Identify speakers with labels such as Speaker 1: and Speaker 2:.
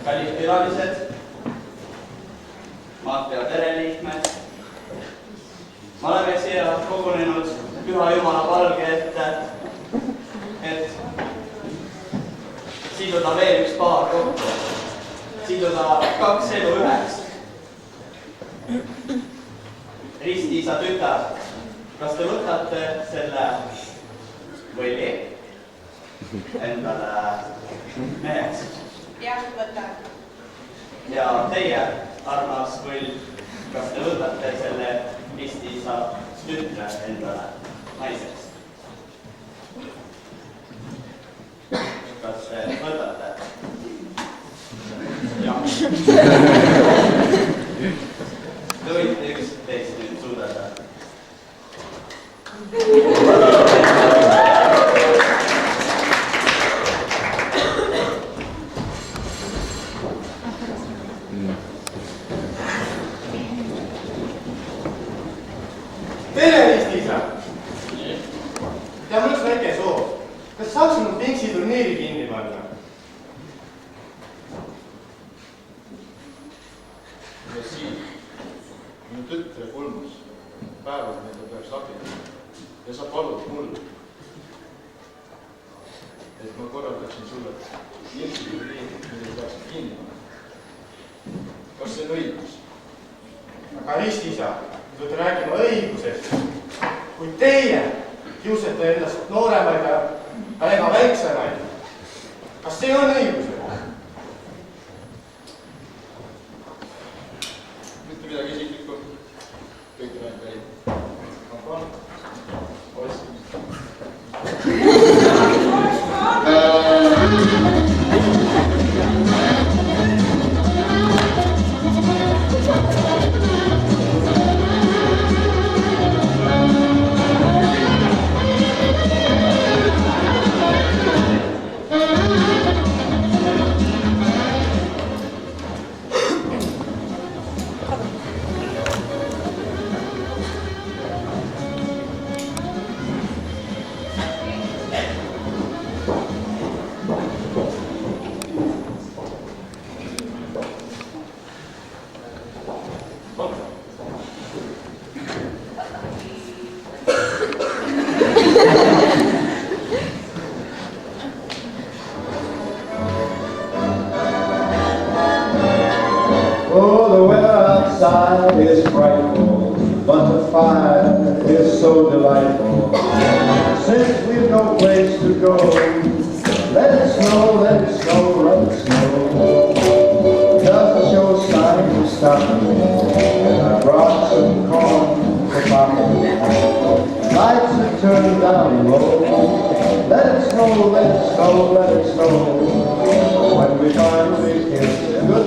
Speaker 1: Kallid külalised, Maartpea pereliikmed, me oleme siia kogunenud Püha Jumala palge ette, et siduda veel üks paar kokku, siduda kaks elu üheks. Ristiisa tütar, kas te võtate selle võlli endale meheks?
Speaker 2: Jah, võtan.
Speaker 1: Ja teie, armas võll, kas te võtate selle ristiisa tütre endale naiseks? Kas te võtate? Jah. Te võite üksteist nüüd suudada.
Speaker 3: Tere, Ristiisa! Ja mul üks väike soov. Kas saaks mul Piksi turniiri kinni panna?
Speaker 4: Ja siin, minu tütre kolmas päeval meile peaks abida ja sa palud mul, et ma korraldaksin sulle Piksi turniiri, mille peaks kinni panna. Kas see on õigus?
Speaker 3: Aga Ristiisa, te peate rääkima õigusest. Kui teie kiusate endast nooremaid ja ega väiksemaid, kas see on õigusega?
Speaker 4: Mitte midagi isiklikku, kõik rääb käib. Kampaan, ossimist.
Speaker 5: Oh, the weather outside is frightful, but the fire is so delightful. Since we've no place to go, let it snow, let it snow, let it snow. Doesn't show signs of stopping, and I brought some corn for Papa. Lights are turned down low. Let it snow, let it snow, let it snow. When we finally kiss goodbye.